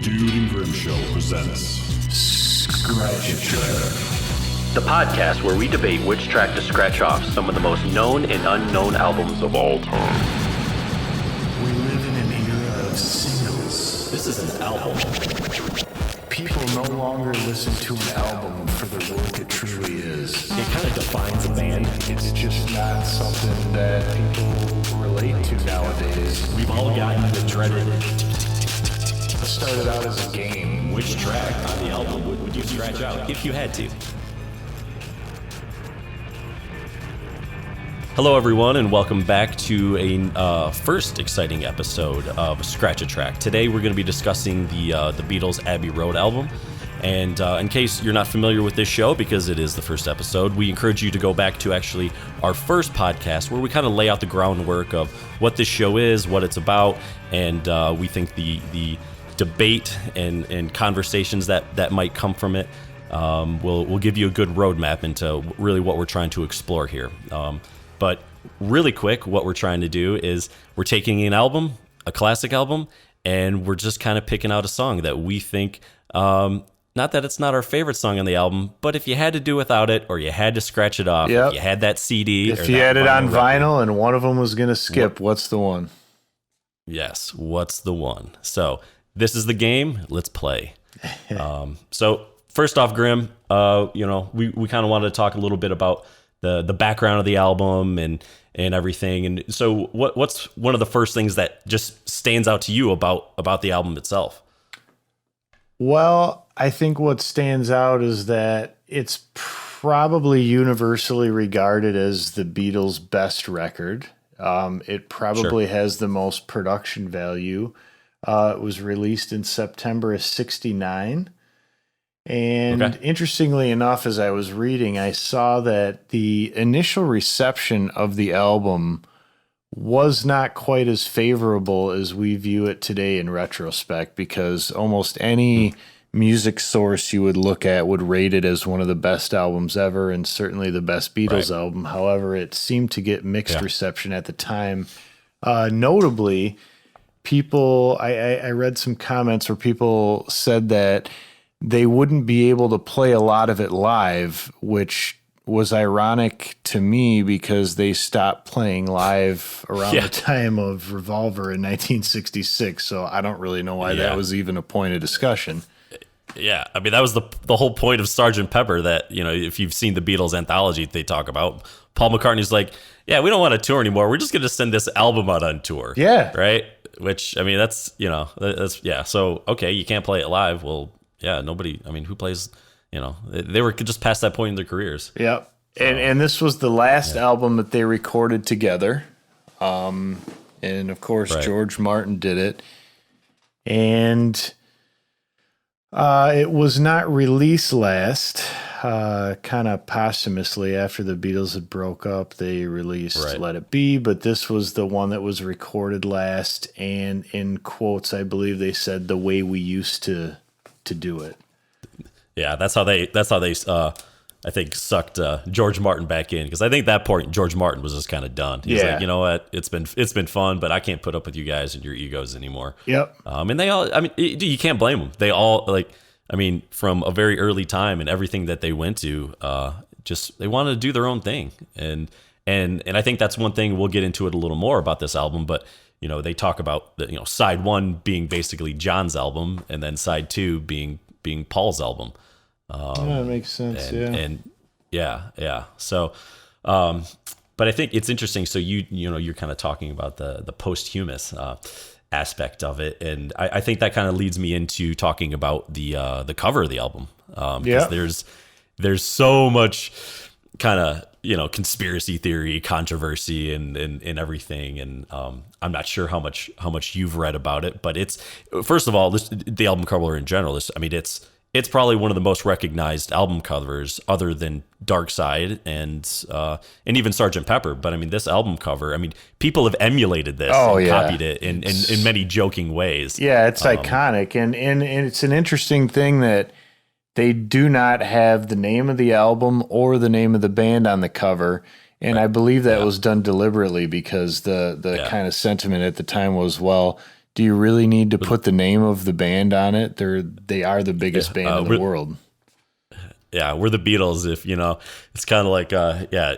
Dude and Grim Show presents Scratch a Track, the podcast where we debate which track to scratch off some of the most known and unknown albums of all time. We live in an era of singles. This is an album. People no longer listen to an album for the work it truly is. It kind of defines a band. It's just not something that people relate to nowadays. We've all gotten the dreaded. It started out as a game. Which track on the album would you scratch out if you had to? Hello, everyone, and welcome back to a first exciting episode of Scratch a Track. Today, we're going to be discussing the Beatles' Abbey Road album. And in case you're not familiar with this show, because it is the first episode, we encourage you to go back to actually our first podcast, where we kind of lay out the groundwork of what this show is, what it's about, and we think the debate and conversations that might come from it will give you a good roadmap into really what we're trying to explore here. But really quick, what we're trying to do is we're taking an album, a classic album, and we're just kind of picking out a song that we think, not that it's not our favorite song on the album, but if you had to do without it, or you had to scratch it off, if you had that CD. If you had it on vinyl and one of them was going to skip, what's the one? Yes, what's the one? So this is the game. Let's play. So first off, Grim, we kind of wanted to talk a little bit about the background of the album and everything. And so what's one of the first things that just stands out to you about the album itself? Well, I think what stands out is that it's probably universally regarded as the Beatles' best record. It probably has the most production value. It was released in September of '69. And interestingly enough, as I was reading, I saw that the initial reception of the album was not quite as favorable as we view it today in retrospect, because almost any music source you would look at would rate it as one of the best albums ever, and certainly the best Beatles album. However, it seemed to get mixed reception at the time. Notably, people, I read some comments where people said that they wouldn't be able to play a lot of it live, which was ironic to me because they stopped playing live around the time of Revolver in 1966. So I don't really know why that was even a point of discussion. Yeah, I mean, that was the whole point of Sgt. Pepper, that, if you've seen the Beatles anthology they talk about, Paul McCartney's like, yeah, we don't want to tour anymore. We're just going to send this album out on tour. Yeah. Right? Which, I mean, that's so, okay, you can't play it live. Well, yeah, nobody, I mean, who plays, they were just past that point in their careers. Yep. So, and this was the last album that they recorded together. And of course, George Martin did it. And it was not released last, kind of posthumously after the Beatles had broke up. They released Let It Be, but this was the one that was recorded last. And in quotes, I believe they said the way we used to do it. Yeah, that's how they I think sucked George Martin back in, because I think at that point George Martin was just kind of done. He's like, you know what, it's been fun, but I can't put up with you guys and your egos anymore. Yep. And they all, I mean, you can't blame them. They all, from a very early time and everything that they went to, just they wanted to do their own thing. And I think that's one thing, we'll get into it a little more about this album, but they talk about side one being basically John's album, and then side two being Paul's album. That makes sense. So, but I think it's interesting. So you're kind of talking about the posthumous aspect of it, and I think that kind of leads me into talking about the cover of the album. Because there's so much kind of conspiracy theory, controversy, and everything, and I'm not sure how much you've read about it, but it's, first of all, the album cover in general. It's probably one of the most recognized album covers, other than Dark Side and even Sgt. Pepper. But I mean, this album cover, I mean, people have emulated this and copied it in many joking ways. Yeah, it's iconic, and it's an interesting thing that they do not have the name of the album or the name of the band on the cover. And I believe that was done deliberately, because the kind of sentiment at the time was, well, Do you really need to put the name of the band on it? They are the biggest band in the world. Yeah, we're the Beatles. If it's kind of like,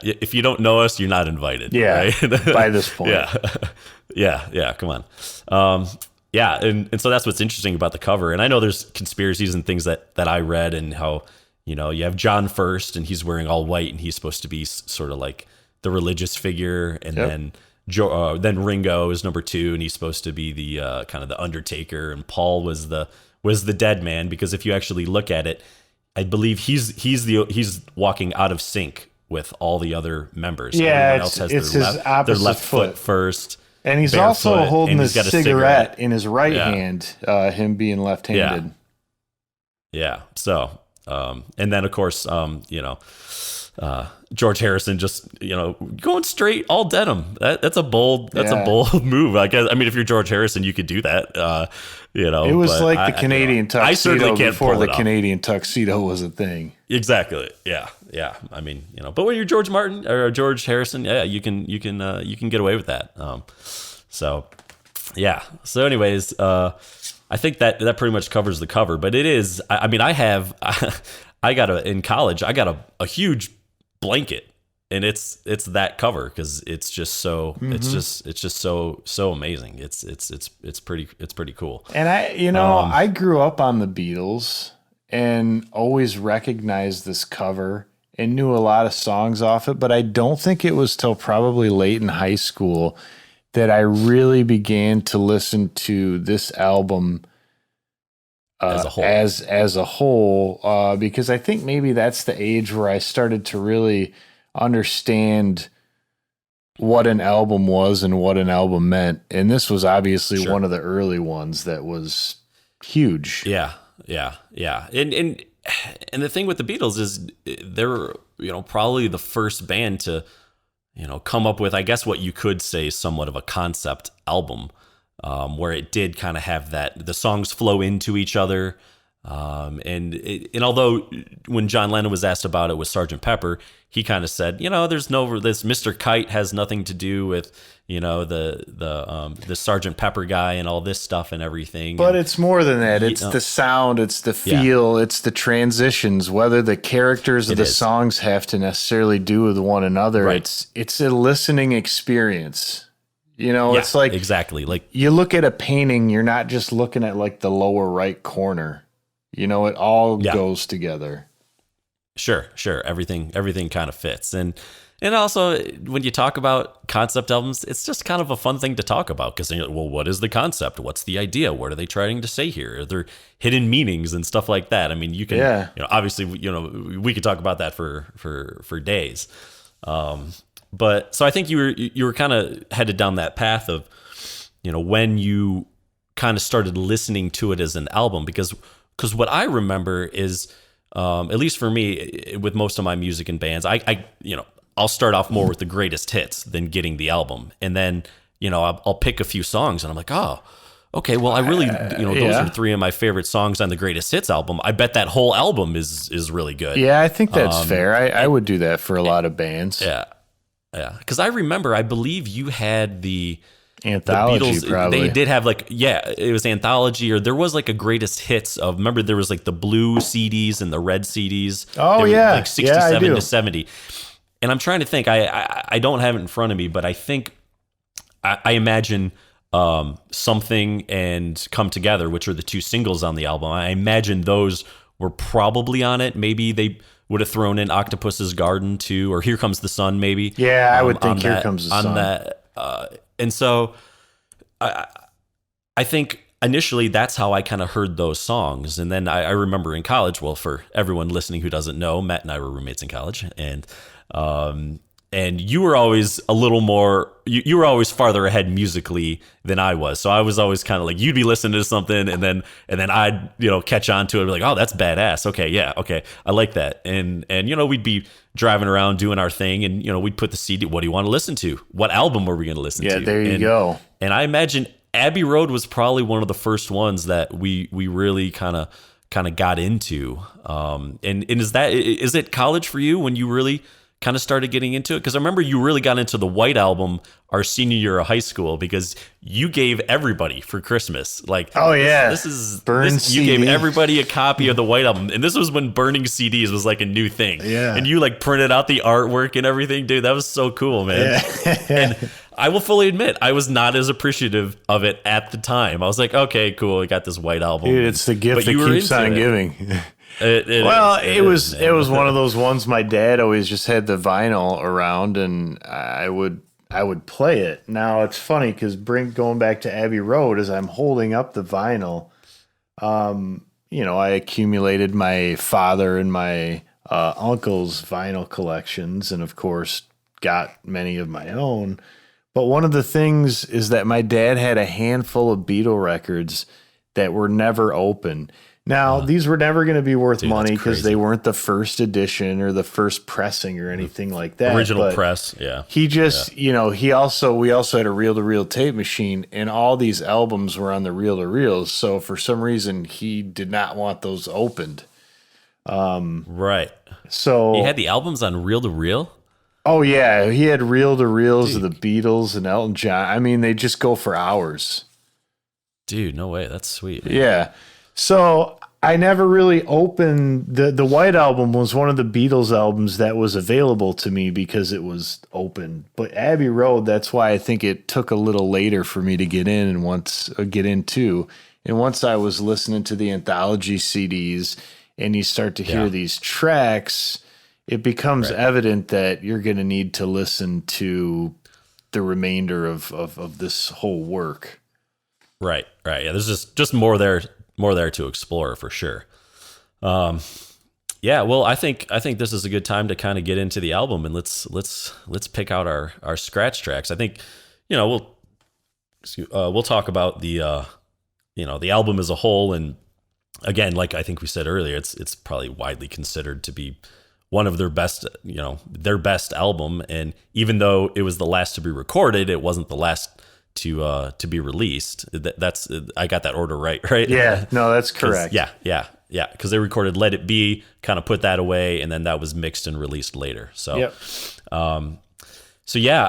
if you don't know us, you're not invited. Yeah, right? By this point. Yeah. Come on. And so that's what's interesting about the cover. And I know there's conspiracies and things that I read, and how you have John first, and he's wearing all white, and he's supposed to be sort of like the religious figure, and then Ringo is number 2, and he's supposed to be the kind of the Undertaker, and Paul was the dead man, because if you actually look at it, I believe he's walking out of sync with all the other members. Yeah, everyone else has it's their left foot first, and he's also holding a cigarette in his right hand. Him being left-handed. Yeah. So, and then of course, George Harrison just going straight all denim. That's a bold move. I guess. I mean, if you're George Harrison, you could do that. It was like the Canadian tuxedo. I certainly can't before the off. Canadian tuxedo was a thing. Exactly. Yeah. I mean, but when you're George Martin or George Harrison, you can get away with that. So anyways, I think that pretty much covers the cover. But it is. I mean, in college, I got a huge blanket, and it's that cover, because it's just so it's just so amazing. It's pretty cool. And I grew up on the Beatles and always recognized this cover and knew a lot of songs off it, but I don't think it was till probably late in high school that I really began to listen to this album as a whole, because I think maybe that's the age where I started to really understand what an album was and what an album meant. And this was obviously one of the early ones that was huge. Yeah. And the thing with the Beatles is they're, probably the first band to, come up with, I guess, what you could say somewhat of a concept album, where it did kind of have that the songs flow into each other. And although when John Lennon was asked about it with Sgt. Pepper, he kind of said, there's this Mr. Kite has nothing to do with, the Sgt. Pepper guy and all this stuff and everything. But it's more than that. It's the sound, it's the feel, it's the transitions, whether the characters of the songs have to necessarily do with one another. Right. It's a listening experience. It's like exactly like you look at a painting, you're not just looking at like the lower right corner. It all goes together. Sure. Everything kind of fits. And also, when you talk about concept albums, it's just kind of a fun thing to talk about, because what is the concept? What's the idea? What are they trying to say here? Are there hidden meanings and stuff like that? I mean, you can, obviously, we could talk about that for days. But so I think you were kind of headed down that path of, when you kind of started listening to it as an album, because what I remember is, at least for me, with most of my music and bands, I'll start off more with the greatest hits than getting the album. And then, I'll pick a few songs and I'm like, oh, okay, well, I really, those are 3 of my favorite songs on the greatest hits album. I bet that whole album is really good. Yeah, I think that's fair. I would do that for a lot of bands. Yeah. Because I remember, I believe you had the Anthology, the Beatles, probably. They did have it was Anthology, or there was like a greatest hits of, remember there was like the blue CDs and the red CDs. Oh, yeah. Like 67 to 70. And I'm trying to think, I don't have it in front of me, but I think, I imagine Something and Come Together, which are the 2 singles on the album. I imagine those were probably on it. Maybe they would have thrown in Octopus's Garden too, or Here Comes the Sun, maybe. Yeah, I would think Here Comes the Sun. On that, and so I think initially that's how I kind of heard those songs. And then I remember in college, well, for everyone listening who doesn't know, Matt and I were roommates in college, and you were always a little more, you were always farther ahead musically than I was. So I was always kind of like, you'd be listening to something and then I'd, catch on to it and be like, oh, that's badass. Okay. Yeah. Okay. I like that. And we'd be driving around doing our thing, and, we'd put the CD, what do you want to listen to? What album were we going to listen to? Yeah, there you go. And I imagine Abbey Road was probably one of the first ones that we really kind of got into. And is it college for you when you really kind of started getting into it? Because I remember you really got into the White Album our senior year of high school because you gave everybody for Christmas. Like, oh yeah, you gave everybody a copy of the White Album, and this was when burning CDs was like a new thing. Yeah, and you like printed out the artwork and everything, dude. That was so cool, man. Yeah. And I will fully admit, I was not as appreciative of it at the time. I was like, okay, cool, I got this White Album. Dude, it's the gift that keeps on giving. It was one of those ones. My dad always just had the vinyl around, and I would play it. Now it's funny because going back to Abbey Road, as I'm holding up the vinyl, I accumulated my father and my uncle's vinyl collections, and of course got many of my own. But one of the things is that my dad had a handful of Beatle records that were never opened. Now, these were never going to be worth money because they weren't the first edition or the first pressing or anything like that. Original press, yeah. He just, we also had a reel-to-reel tape machine, and all these albums were on the reel-to-reels. So for some reason, he did not want those opened. Right. So he had the albums on reel-to-reel? Oh, yeah. He had reel-to-reels of the Beatles and Elton John. I mean, they just go for hours. Dude, no way. That's sweet, man. Yeah. So I never really opened the White Album was one of the Beatles albums that was available to me because it was open. But Abbey Road, that's why I think it took a little later for me to get in and get into. And once I was listening to the anthology CDs and you start to hear these tracks, it becomes evident that you're going to need to listen to the remainder of this whole work. Right. Yeah, there's just more there to explore for sure. Well, I think this is a good time to kind of get into the album, and let's pick out our scratch tracks. I think, we'll talk about the album as a whole, and again, like I think we said earlier, it's probably widely considered to be one of their best album, and even though it was the last to be recorded, it wasn't the last to be released. That's I got that order right? Yeah, no, that's correct. Yeah. Because they recorded "Let It Be," kind of put that away, and then that was mixed and released later. So, I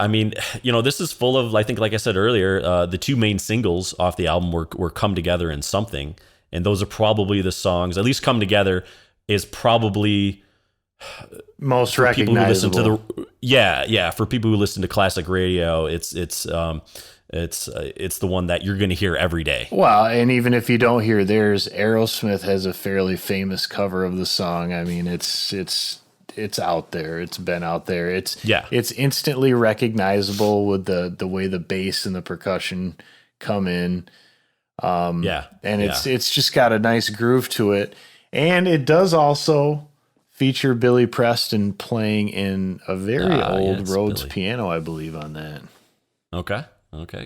mean, this is full of, I think, like I said earlier, the two main singles off the album were "Come Together" and "Something," and those are probably the songs. At least "Come Together" is probably most recognizable. For people who listen to classic radio, it's the one that you're going to hear every day. Well, and even if you don't hear theirs, Aerosmith has a fairly famous cover of the song. I mean, it's out there. It's been out there. It's instantly recognizable with the way the bass and the percussion come in. It's just got a nice groove to it, and it does also feature Billy Preston playing in a very old Rhodes piano, I believe, on that. Okay,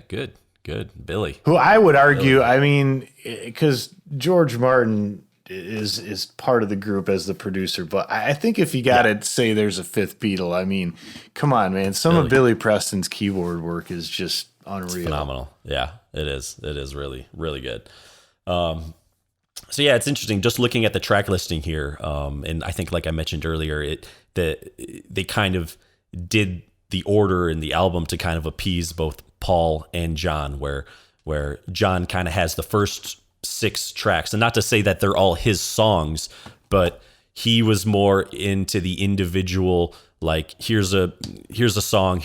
good. Billy. Who I would argue, I mean, because George Martin is part of the group as the producer, but I think if you got to say there's a fifth Beatle, I mean, come on, man. Some of Billy Preston's keyboard work is just unreal. It's phenomenal. Yeah, it is. It is really, really good. It's interesting just looking at the track listing here. And I think, like I mentioned earlier, they kind of did the order in the album to kind of appease both Paul and John, where John kind of has the first 6 tracks, and not to say that they're all his songs, but he was more into the individual, like here's a song,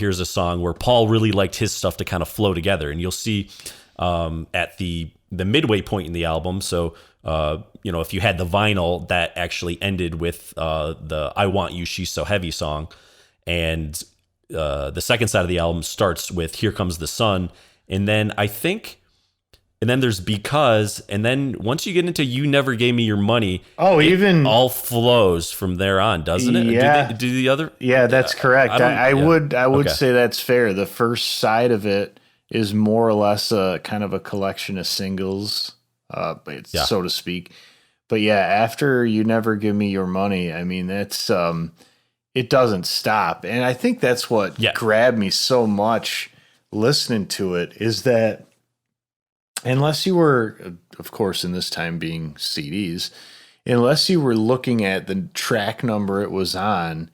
where Paul really liked his stuff to kind of flow together. And you'll see at the midway point in the album, so if you had the vinyl, that actually ended with the "I Want You, She's So Heavy" song, and the second side of the album starts with "Here Comes the Sun," and then there's "Because," and then once you get into "You Never Gave Me Your Money," it all flows from there on, doesn't it? Yeah. Do the other? Yeah, that's correct. I would say that's fair. The first side of it is more or less a kind of a collection of singles, so to speak. But yeah, after "You Never Give Me Your Money," I mean, that's it doesn't stop. And I think that's what grabbed me so much listening to it, is that unless you were, of course, in this time being CDs, unless you were looking at the track number it was on,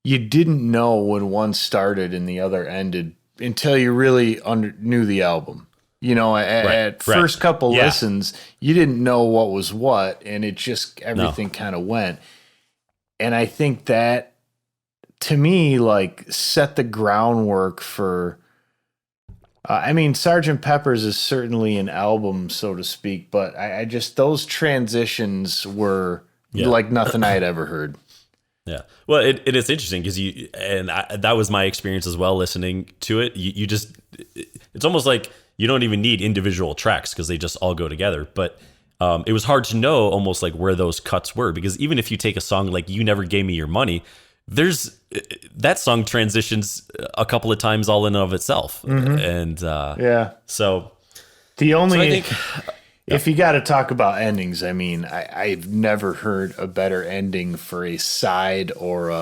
you didn't know when one started and the other ended until you really knew the album. You know, at first couple listens, you didn't know what was what, and it just everything kind of went. And I think that, to me, like, set the groundwork for. I mean, Sgt. Pepper's is certainly an album, so to speak, but I just, those transitions were like nothing I had ever heard. Yeah. Well, it is interesting because that was my experience as well, listening to it. You just, it's almost like you don't even need individual tracks because they just all go together. But it was hard to know almost like where those cuts were, because even if you take a song like You Never Gave Me Your Money, that song transitions a couple of times all in and of itself. And so the only, so I think, if you got to talk about endings, I mean, I've never heard a better ending for a side or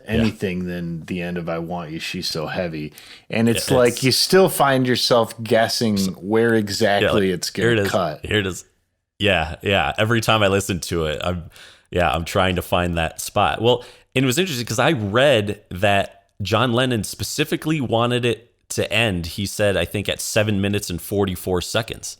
anything than the end of I Want You, She's So Heavy. And it's like you still find yourself guessing where exactly it's going to cut. Here it is. Yeah, yeah. Every time I listen to it, I'm trying to find that spot. Well, and it was interesting because I read that John Lennon specifically wanted it to end. He said, I think at 7 minutes and 44 seconds.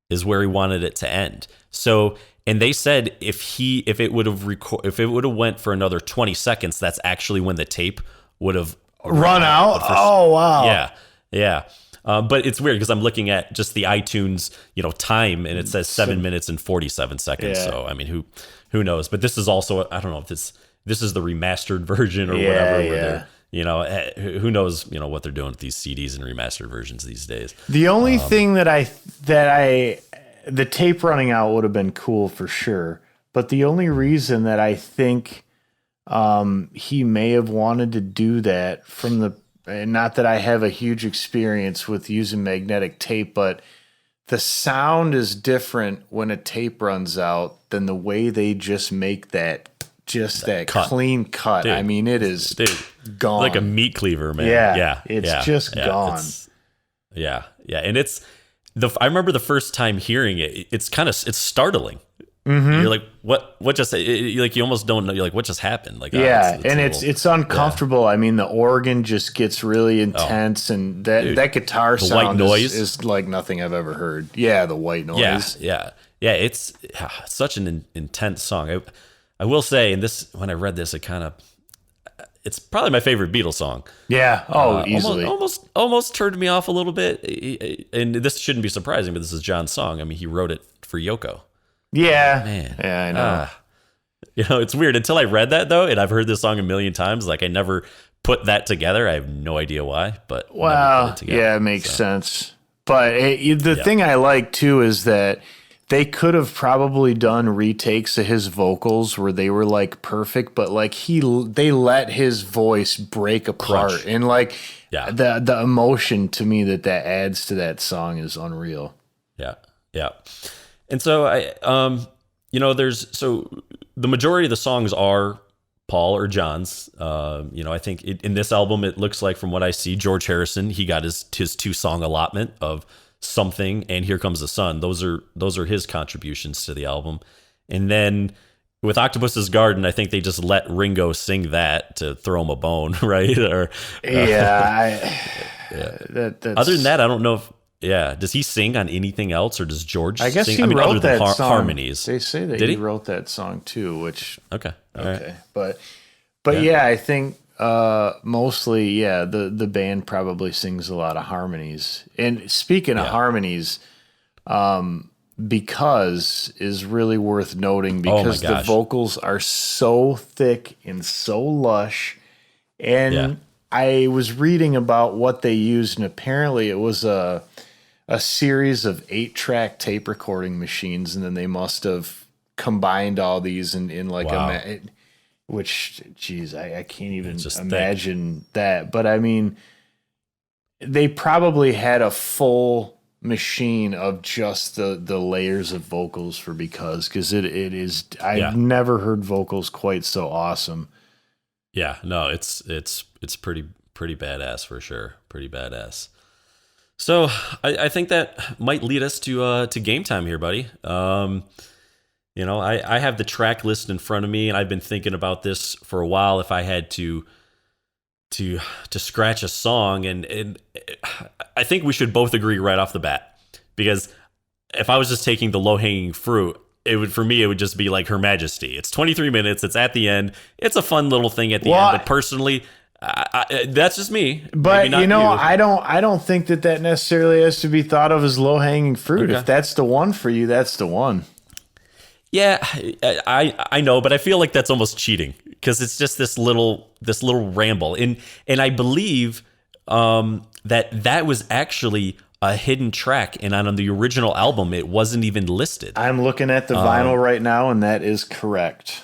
Is where he wanted it to end. So, and they said if it would have went for another 20 seconds, that's actually when the tape would have run out. Oh wow. Yeah. But it's weird because I'm looking at just the iTunes, time, and it says 7 minutes and 47 seconds. Yeah. So I mean, who knows? But this is also, I don't know if this is the remastered version or whatever. Where they're, who knows, what they're doing with these CDs and remastered versions these days. The only thing the tape running out would have been cool for sure. But the only reason that I think he may have wanted to do that not that I have a huge experience with using magnetic tape, but the sound is different when a tape runs out than the way they just make that cut. Clean cut. Dude, I mean, it is gone. Like a meat cleaver, man. Yeah. It's just gone. And I remember the first time hearing it, it's startling. Mm-hmm. You're like, what just, like, you almost don't know. You're like, what just happened? Like, it's uncomfortable. Yeah. I mean, the organ just gets really intense, and that guitar sound is like nothing I've ever heard. Yeah. The white noise. Yeah. It's such an intense song. I will say, and when I read this, it's probably my favorite Beatles song. Yeah. Easily. Almost turned me off a little bit. And this shouldn't be surprising, but this is John's song. I mean, he wrote it for Yoko. Yeah. Man. Yeah, I know. It's weird. Until I read that, though, and I've heard this song a million times, like I never put that together. I have no idea why, but it makes sense. But the thing I like, too, is that they could have probably done retakes of his vocals where they were like perfect, but like they let his voice break apart. Crunch. And like the emotion to me that adds to that song is unreal. Yeah. And so the majority of the songs are Paul or John's. I think in this album, it looks like, from what I see, George Harrison, he got his 2-song allotment of Something and Here Comes the Sun. Those are his contributions to the album. And then with Octopus's Garden, I think they just let Ringo sing that to throw him a bone, right? Or that's... Other than that, I don't know if does he sing on anything else, or does George sing? I guess he wrote other than that song. Harmonies. They say that he wrote that song too, which okay. Right. But I think mostly, the band probably sings a lot of harmonies. And speaking of harmonies, Because is really worth noting, because the vocals are so thick and so lush. And I was reading about what they used, and apparently it was a series of 8-track tape recording machines, and then they must have combined all these in like which, geez, I can't even imagine that. But I mean, they probably had a full machine of just the layers of vocals for because it is, I've never heard vocals quite so awesome. Yeah, no, it's pretty badass for sure. Pretty badass. So I think that might lead us to game time here, buddy. I have the track list in front of me, and I've been thinking about this for a while. If I had to scratch a song, and I think we should both agree right off the bat, because if I was just taking the low hanging fruit, it would just be like Her Majesty. It's 23 minutes. It's at the end. It's a fun little thing at the end. But personally, that's just me. But I don't think that necessarily has to be thought of as low hanging fruit. Okay. If that's the one for you, that's the one. Yeah, I know, but I feel like that's almost cheating, because it's just this little ramble, and I believe that was actually a hidden track, and on the original album it wasn't even listed. I'm looking at the vinyl right now, and that is correct.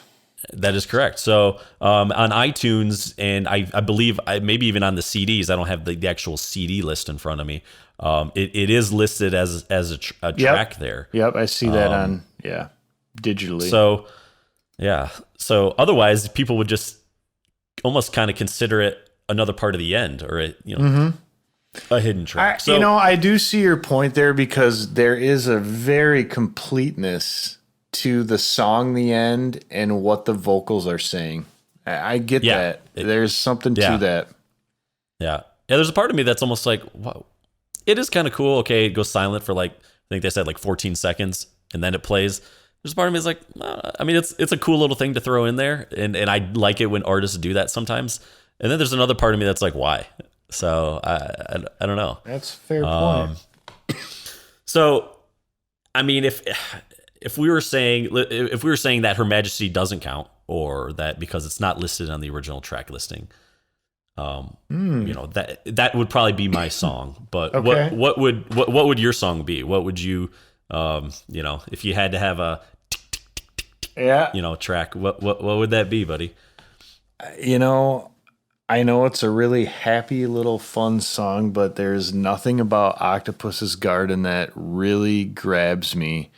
That is correct. So on iTunes, and I believe maybe even on the CDs, I don't have the actual CD list in front of me. It is listed as a track there. Yep, I see that on digitally. So otherwise people would just almost kind of consider it another part of the end, or a hidden track. I do see your point there, because there is a very completeness to the song, the end, and what the vocals are saying. I get that. There's something to that. Yeah. There's a part of me that's almost like, wow, it is kind of cool. Okay, it goes silent for I think they said 14 seconds, and then it plays. There's a part of me that's like, it's a cool little thing to throw in there, and I like it when artists do that sometimes. And then there's another part of me that's like, why? So I don't know. That's a fair point. So, if we were saying that Her Majesty doesn't count, or that because it's not listed on the original track listing, that would probably be my song. But okay. what would your song be? What would you if you had to have a track, what would that be, buddy? I know it's a really happy little fun song, but there's nothing about Octopus's Garden that really grabs me.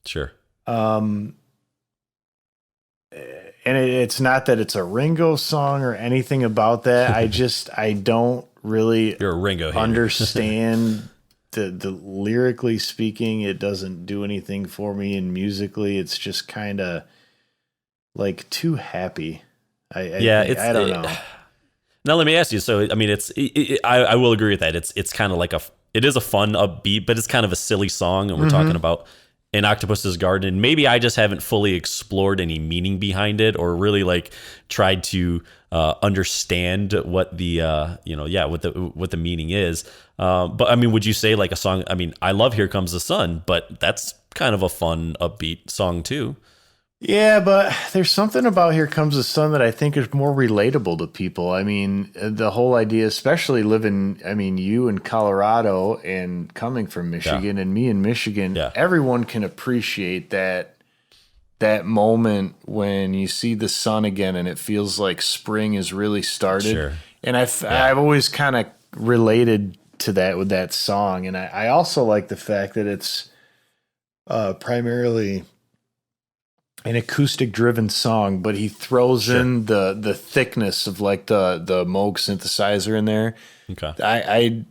Sure. And it's not that it's a Ringo song or anything about that. I don't really You're a Ringo understand the lyrically speaking. It doesn't do anything for me, and musically it's just kind of too happy. I don't know. Now let me ask you. So I will agree with that. It's kind of it is a fun, upbeat, but it's kind of a silly song, and we're talking about An Octopus's Garden. Maybe I just haven't fully explored any meaning behind it, or really tried to understand what the what the meaning is. But would you say a song? I love Here Comes the Sun, but that's kind of a fun, upbeat song too. Yeah, but there's something about Here Comes the Sun that I think is more relatable to people. The whole idea, especially living, you in Colorado and coming from Michigan, and me in Michigan, everyone can appreciate that moment when you see the sun again and it feels like spring has really started. Sure. And I've always kind of related to that with that song. And I also like the fact that it's primarily an acoustic driven song, but he throws in the thickness of the Moog synthesizer in there. Okay.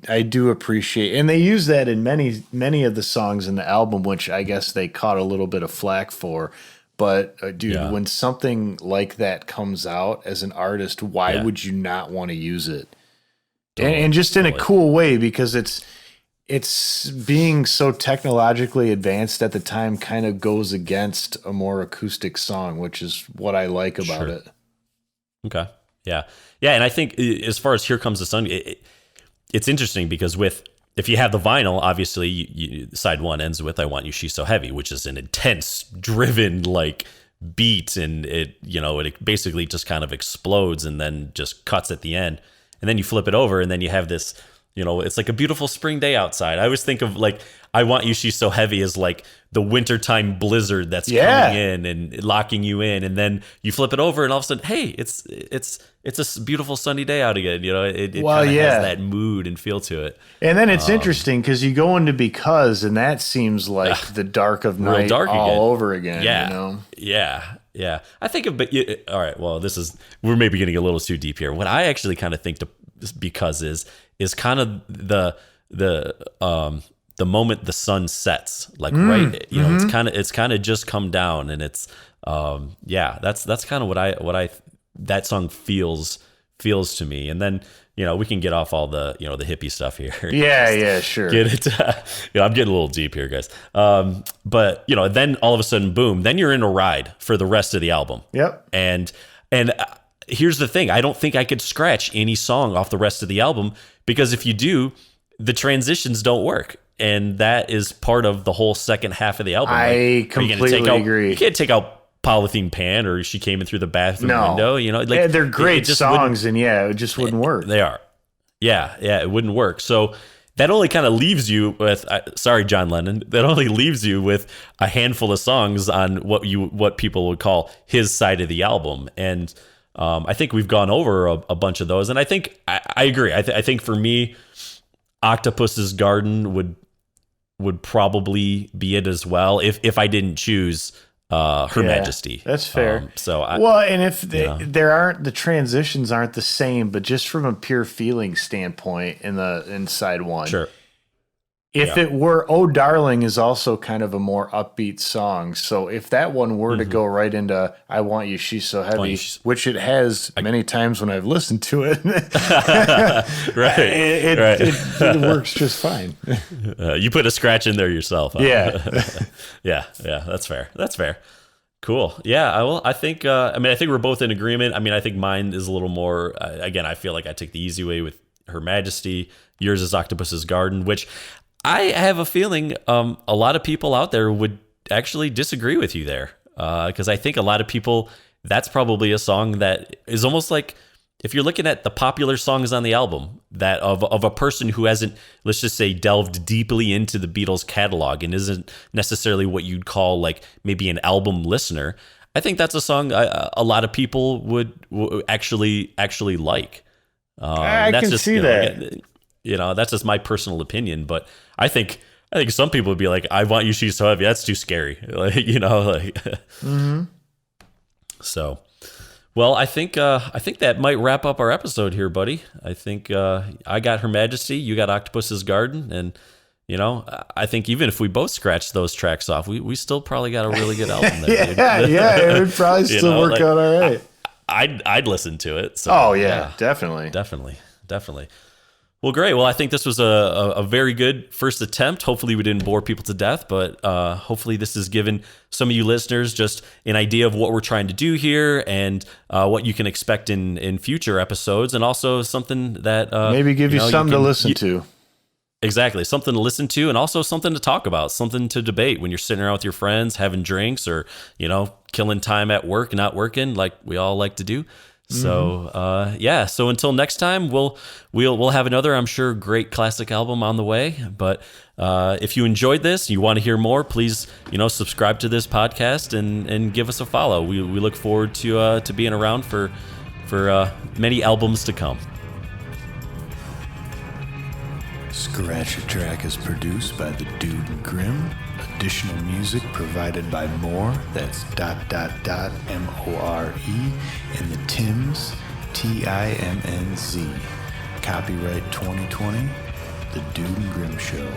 I do appreciate, and they use that in many of the songs in the album, which I guess they caught a little bit of flack for. But when something like that comes out as an artist, why would you not want to use it? Totally. And just in a cool way, because it's being so technologically advanced at the time kind of goes against a more acoustic song, which is what I like about it. Okay. Yeah. Yeah. And I think as far as Here Comes the Sun, it's interesting because if you have the vinyl, obviously you, side one ends with I Want You, She's So Heavy, which is an intense, driven beat. And it basically just kind of explodes and then just cuts at the end. And then you flip it over and then you have this, it's like a beautiful spring day outside. I always think of I Want You, She's So Heavy as the wintertime blizzard that's coming in and locking you in. And then you flip it over and all of a sudden, hey, it's a beautiful sunny day out again. It kind of has that mood and feel to it. And then it's interesting because you go into Because, and that seems like the dark of night all again. Over again. Yeah. Yeah. I think all right, well, we're maybe getting a little too deep here. What I actually kind of think Because is kind of the the moment the sun sets, like right, you know, it's kind of just come down, and it's that's kind of what I that song feels to me. And then, you know, we can get off all the, you know, the hippie stuff here. Yeah, sure. Get it? You know, I'm getting a little deep here, guys. But you know, then all of a sudden, boom! Then you're in a ride for the rest of the album. Yep. And here's the thing: I don't think I could scratch any song off the rest of the album, because if you do, the transitions don't work, and that is part of the whole second half of the album. I completely agree. You can't take out Polythene Pan or She Came In Through the Bathroom Window. You know, like, they're great songs, and it just wouldn't work. They are. Yeah, it wouldn't work. So that only kind of leaves you with, sorry, John Lennon, that only leaves you with a handful of songs on what people would call his side of the album. And I think we've gone over a bunch of those. And I think, I agree. I think for me, Octopus's Garden would probably be it as well, if I didn't choose Her Majesty. That's fair. And if the transitions aren't the same, but just from a pure feeling standpoint in side one. Sure. If it were, Oh Darling is also kind of a more upbeat song. So if that one were to go right into I Want You, She's So Heavy, which it has many times when I've listened to it, it works just fine. You put a scratch in there yourself. Huh? Yeah. yeah, that's fair. That's fair. Cool. Yeah, I think we're both in agreement. I mean, I think mine is a little more, again, I feel like I took the easy way with Her Majesty. Yours is Octopus's Garden, which I have a feeling a lot of people out there would actually disagree with you there, because I think a lot of people, that's probably a song that is almost like, if you're looking at the popular songs on the album, that of a person who hasn't, let's just say, delved deeply into the Beatles catalog and isn't necessarily what you'd call like maybe an album listener, I think that's a song a lot of people would actually like. I can see that. You know, that's just my personal opinion, but I think some people would be like, I Want You, She's So Heavy. That's too scary. Like, you know, like, So, well, I think that might wrap up our episode here, buddy. I think I got Her Majesty, you got Octopus's Garden, and you know, I think even if we both scratched those tracks off, we still probably got a really good album there. It would probably still work out all right. I'd listen to it. So, definitely. Well, great. Well, I think this was a very good first attempt. Hopefully we didn't bore people to death, but hopefully this has given some of you listeners just an idea of what we're trying to do here and what you can expect in future episodes, and also something that maybe give you something to listen to. Exactly. Something to listen to, and also something to talk about, something to debate when you're sitting around with your friends, having drinks, or, you know, killing time at work, not working like we all like to do. So, so until next time, we'll have another, I'm sure, great classic album on the way. But if you enjoyed this, you want to hear more, please, you know, subscribe to this podcast and give us a follow. We look forward to being around for many albums to come. Scratch a Track is produced by the Dude and Grim. Additional music provided by More, that's ... MORE, and the Tims, TIMNZ. Copyright 2020, The Dude and Grim Show.